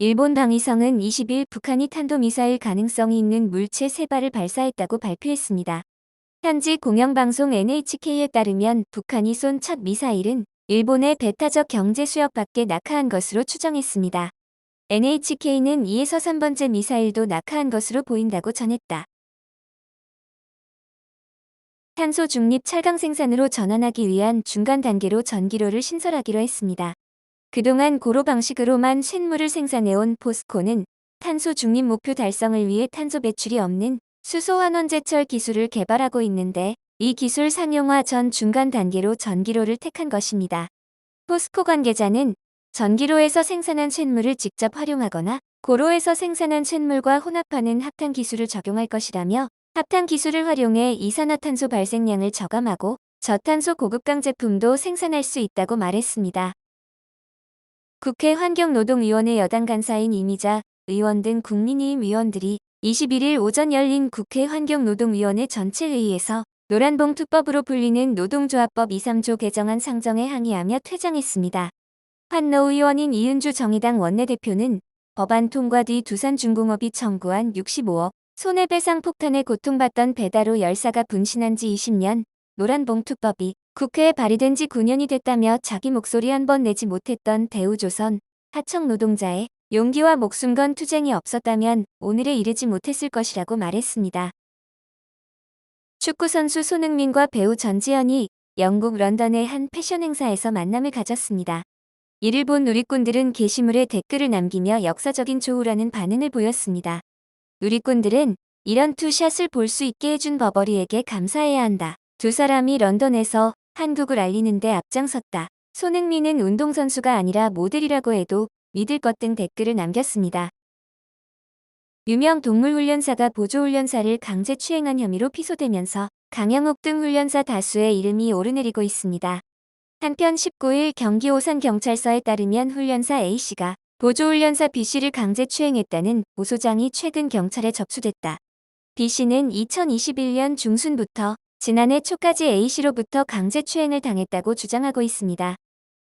일본 방위성은 20일 북한이 탄도미사일 가능성이 있는 물체 3발을 발사했다고 발표했습니다. 현지 공영방송 NHK에 따르면 북한이 쏜 첫 미사일은 일본의 배타적 경제수역 밖에 낙하한 것으로 추정했습니다. NHK는 이에서 3번째 미사일도 낙하한 것으로 보인다고 전했다. 탄소 중립 찰강 생산으로 전환하기 위한 중간 단계로 전기로를 신설하기로 했습니다. 그동안 고로 방식으로만 쇳물을 생산해온 포스코는 탄소 중립 목표 달성을 위해 탄소 배출이 없는 수소 환원제철 기술을 개발하고 있는데 이 기술 상용화 전 중간 단계로 전기로를 택한 것입니다. 포스코 관계자는 전기로에서 생산한 쇳물을 직접 활용하거나 고로에서 생산한 쇳물과 혼합하는 합탄 기술을 적용할 것이라며 합탄 기술을 활용해 이산화탄소 발생량을 저감하고 저탄소 고급강 제품도 생산할 수 있다고 말했습니다. 국회 환경노동위원회 여당 간사인 이미자 의원 등 국민의힘 의원들이 21일 오전 열린 국회 환경노동위원회 전체회의에서 노란봉투법으로 불리는 노동조합법 2, 3조 개정안 상정에 항의하며 퇴장했습니다. 환노 의원인 이은주 정의당 원내대표는 법안 통과 뒤 두산중공업이 청구한 65억 손해배상 폭탄에 고통받던 배달로 열사가 분신한 지 20년, 노란봉투법이 국회에 발의된 지 9년이 됐다며 자기 목소리 한 번 내지 못했던 대우조선, 하청 노동자의 용기와 목숨 건 투쟁이 없었다면 오늘에 이르지 못했을 것이라고 말했습니다. 축구선수 손흥민과 배우 전지현이 영국 런던의 한 패션 행사에서 만남을 가졌습니다. 이를 본 누리꾼들은 게시물에 댓글을 남기며 역사적인 조우라는 반응을 보였습니다. 누리꾼들은 이런 투샷을 볼 수 있게 해준 버버리에게 감사해야 한다. 두 사람이 런던에서 한국을 알리는 데 앞장섰다. 손흥민은 운동선수가 아니라 모델이라고 해도 믿을 것 등 댓글을 남겼습니다. 유명 동물훈련사가 보조훈련사를 강제 추행한 혐의로 피소되면서 강영욱 등 훈련사 다수의 이름이 오르내리고 있습니다. 한편 19일 경기 오산경찰서에 따르면 훈련사 A씨가 보조훈련사 B씨를 강제 추행했다는 고소장이 최근 경찰에 접수됐다. B씨는 2021년 중순부터 지난해 초까지 A씨로부터 강제 추행을 당했다고 주장하고 있습니다.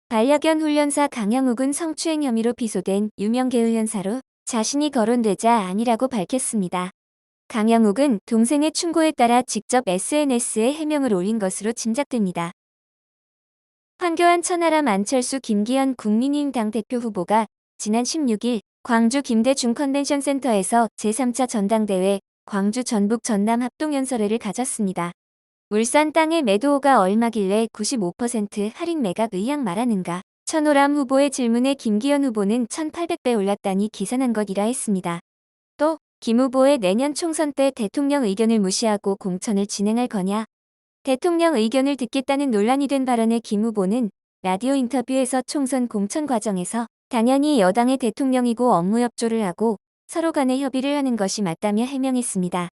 반려견 훈련사 강영욱은 성추행 혐의로 피소된 유명 개훈련사로 자신이 거론되자 아니라고 밝혔습니다. 강영욱은 동생의 충고에 따라 직접 SNS에 해명을 올린 것으로 짐작됩니다. 황교안 천하람 안철수 김기현 국민의힘 당대표 후보가 지난 16일 광주 김대중 컨벤션센터에서 제3차 전당대회 광주 전북 전남 합동연설회를 가졌습니다. 울산 땅의 매도호가 얼마길래 95% 할인 매각 의향 말하는가? 천호람 후보의 질문에 김기현 후보는 1800배 올랐다니 계산한 것이라 했습니다. 또 김 후보의 내년 총선 때 대통령 의견을 무시하고 공천을 진행할 거냐? 대통령 의견을 듣겠다는 논란이 된 발언에 김 후보는 라디오 인터뷰에서 총선 공천 과정에서 당연히 여당의 대통령이고 업무 협조를 하고 서로 간에 협의를 하는 것이 맞다며 해명했습니다.